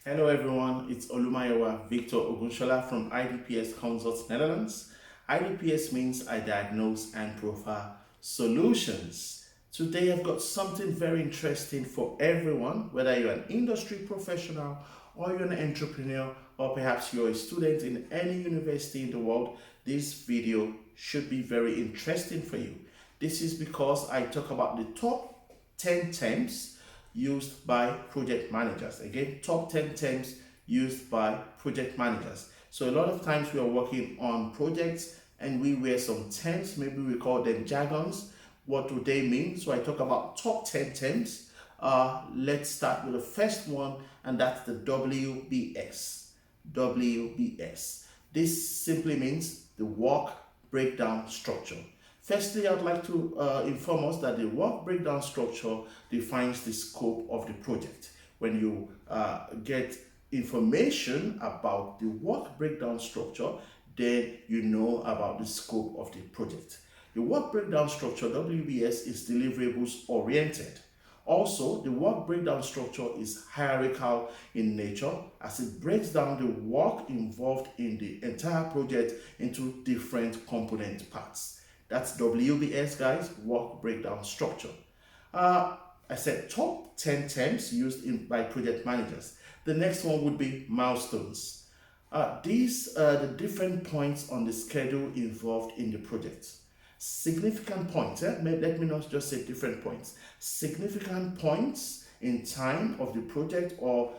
Hello everyone, it's Olumayowa Victor Ogunshola from iDPS Consults Netherlands. iDPS means I diagnose and proffer solutions. Today I've got something very interesting for everyone, whether you're an industry professional or you're an entrepreneur or perhaps you're a student in any university in the world. This video should be very interesting for you. This is because I talk about the top 10 terms used by project managers. Again, top 10 terms used by project managers. So a lot of times we are working on projects and we wear some terms, maybe we call them jargons. What do they mean? So I talk about top 10 terms. Let's start with the first one, and that's the WBS. WBS. This simply means the work breakdown structure. Firstly, I'd like to inform us that the work breakdown structure defines the scope of the project. When you get information about the work breakdown structure, then you know about the scope of the project. The work breakdown structure, WBS, is deliverables oriented. Also, the work breakdown structure is hierarchical in nature as it breaks down the work involved in the entire project into different component parts. That's WBS, guys, work breakdown structure. I said top 10 terms used by project managers. The next one would be milestones. These are the different points on the schedule involved in the project. Significant points, let me not just say different points. Significant points in time of the project or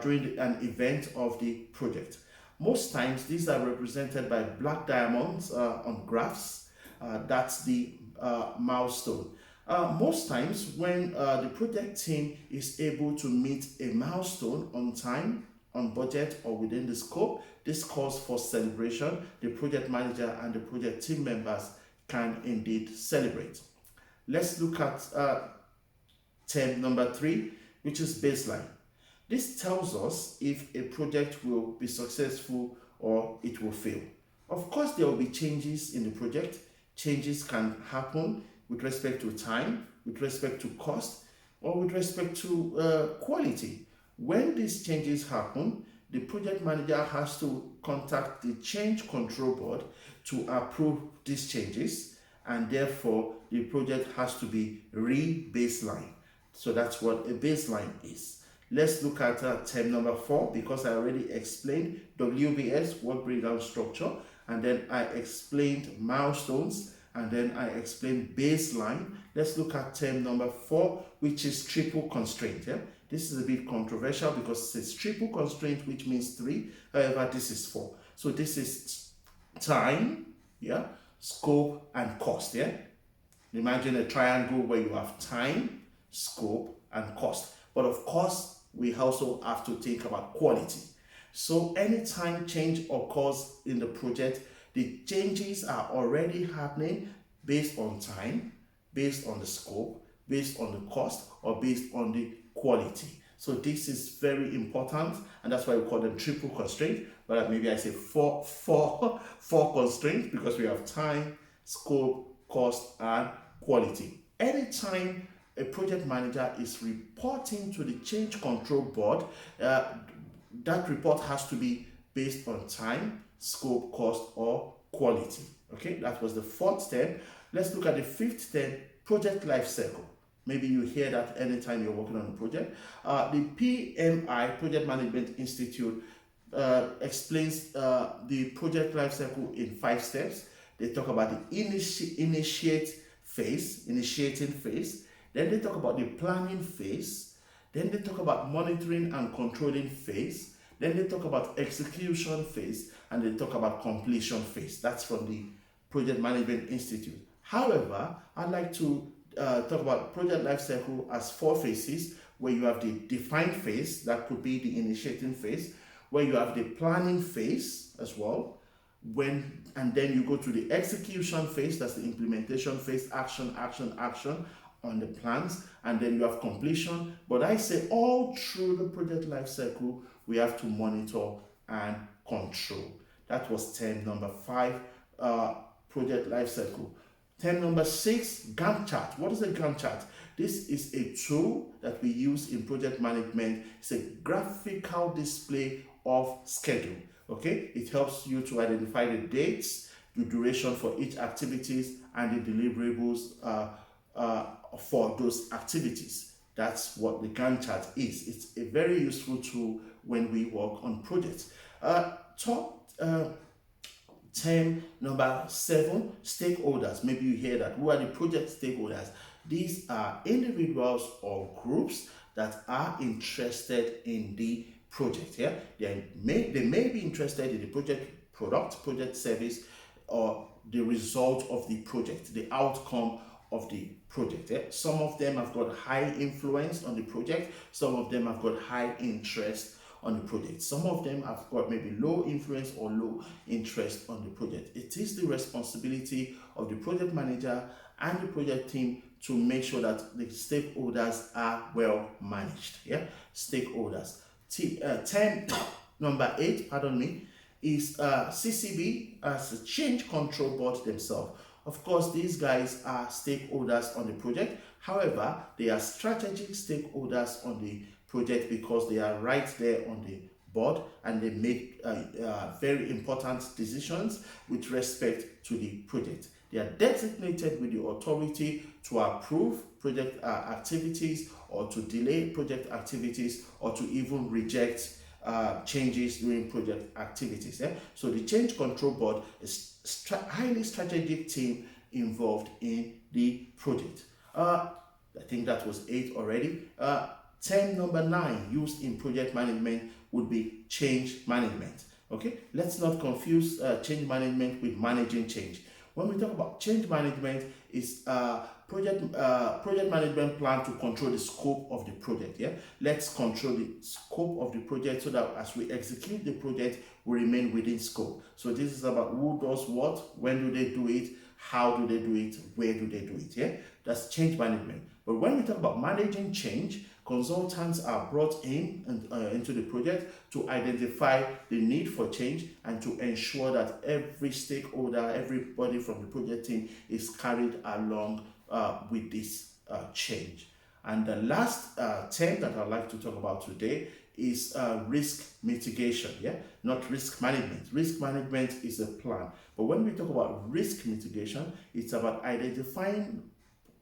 during an event of the project. Most times these are represented by black diamonds on graphs. That's the milestone. Most times when the project team is able to meet a milestone on time, on budget, or within the scope, this calls for celebration. The project manager and the project team members can indeed celebrate. Let's look at term number 3, which is baseline. This tells us if a project will be successful or it will fail. Of course, there will be changes in the project. Changes can happen with respect to time, with respect to cost, or with respect to quality. When these changes happen, the project manager has to contact the change control board to approve these changes, and therefore the project has to be re-baseline. So that's what a baseline is. Let's look at term number 4, because I already explained WBS, work breakdown structure, and then I explained milestones, and then I explained baseline. Let's look at term number 4, which is triple constraint. Yeah? This is a bit controversial because it's triple constraint, which means 3. However, this is 4. So this is time, yeah, scope, and cost. Yeah. Imagine a triangle where you have time, scope, and cost. But of course, we also have to think about quality. So anytime change occurs in the project, the changes are already happening based on time, based on the scope, based on the cost, or based on the quality. So this is very important, and that's why we call them triple constraint. But maybe I say four constraints, because we have time, scope, cost, and quality. Anytime a project manager is reporting to the change control board, that report has to be based on time, scope, cost, or quality. Okay, that was the 4th step. Let's look at the 5th step, project life cycle. Maybe you hear that anytime you're working on a project. The PMI, Project Management Institute, explains the project life cycle in 5 steps. They talk about the initiating phase. Then they talk about the planning phase. Then they talk about monitoring and controlling phase. Then they talk about execution phase, and they talk about completion phase. That's from the Project Management Institute. However, I'd like to talk about project life cycle as 4 phases, where you have the define phase, that could be the initiating phase, where you have the planning phase as well, and then you go to the execution phase, that's the implementation phase, action on the plans, and then you have completion. But I say all through the project life cycle, we have to monitor and control. That was term number 5, project life cycle. Term number 6, Gantt chart. What is a Gantt chart? This is a tool that we use in project management. It's a graphical display of schedule. Okay, it helps you to identify the dates, the duration for each activities, and the deliverables for those activities. That's what the Gantt chart is. It's a very useful tool when we work on projects. Term number 7, stakeholders. Maybe you hear that. Who are the project stakeholders? These are individuals or groups that are interested in the project. Yeah, they may be interested in the project product, project service, or the result of the project, the outcome of the project. Yeah? Some of them have got high influence on the project. Some of them have got high interest on the project. Some of them have got maybe low influence or low interest on the project. It is the responsibility of the project manager and the project team to make sure that the stakeholders are well managed. Yeah, stakeholders. Term number 8, is CCB, as a change control board themselves. Of course, these guys are stakeholders on the project. However, they are strategic stakeholders on the project because they are right there on the board and they make very important decisions with respect to the project. They are designated with the authority to approve project activities or to delay project activities or to even reject changes during project activities. Yeah? So the change control board is highly strategic team involved in the project. I think that was 8 already. Term number 9 used in project management would be change management. Okay, let's not confuse change management with managing change. When we talk about change management, is project management plan to control the scope of the project. Yeah, let's control the scope of the project so that as we execute the project, we remain within scope. So this is about who does what, when do they do it, how do they do it, where do they do it. Yeah, that's change management. But when we talk about managing change, consultants are brought in into the project to identify the need for change and to ensure that every stakeholder, everybody from the project team is carried along with this change. And the last term that I'd like to talk about today is risk mitigation. Yeah, not risk management. Risk management is a plan. But when we talk about risk mitigation, it's about identifying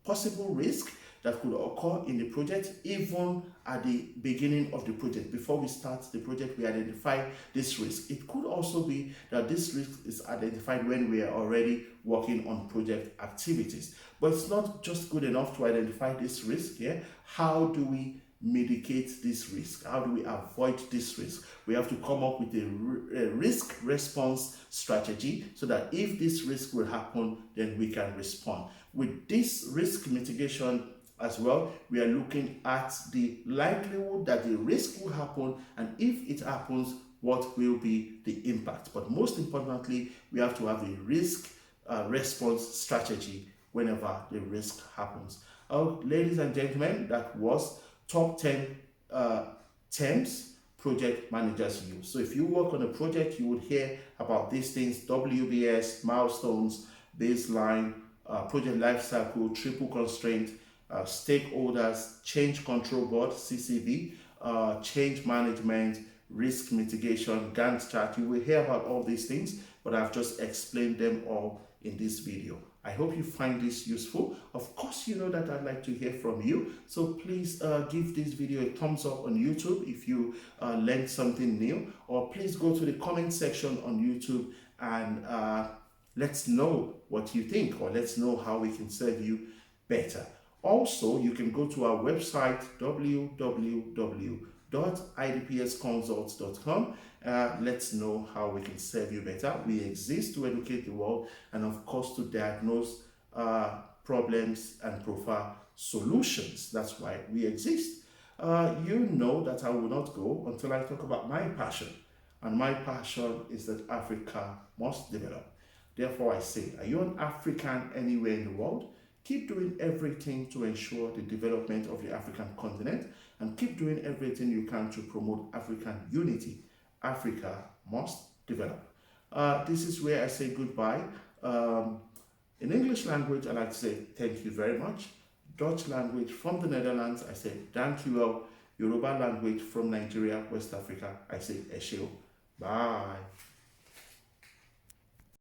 possible risk that could occur in the project even at the beginning of the project. Before we start the project, we identify this risk. It could also be that this risk is identified when we are already working on project activities. But it's not just good enough to identify this risk. Yeah? How do we mitigate this risk? How do we avoid this risk? We have to come up with a risk response strategy so that if this risk will happen, then we can respond. With this risk mitigation as well, we are looking at the likelihood that the risk will happen, and if it happens, what will be the impact. But most importantly, we have to have a risk response strategy whenever the risk happens. Ladies and gentlemen, that was top 10 terms project managers use. So if you work on a project, you would hear about these things: WBS, milestones, baseline, project lifecycle, triple constraint, stakeholders, change control board, CCB, change management, risk mitigation, Gantt chart. You will hear about all these things, but I've just explained them all in this video. I hope you find this useful. Of course, you know that I'd like to hear from you. So please give this video a thumbs up on YouTube if you learned something new, or please go to the comment section on YouTube and let's know what you think, or let's know how we can serve you better. Also, you can go to our website, www.idpsconsults.com. Let's know how we can serve you better. We exist to educate the world and, of course, to diagnose problems and proffer solutions. That's why we exist. You know that I will not go until I talk about my passion. And my passion is that Africa must develop. Therefore, I say, are you an African anywhere in the world? Keep doing everything to ensure the development of the African continent, and keep doing everything you can to promote African unity. Africa must develop. This is where I say goodbye. In English language, I like to say thank you very much. Dutch language from the Netherlands, I say dank u wel. Yoruba language from Nigeria, West Africa, I say ẹ ṣé o. Bye.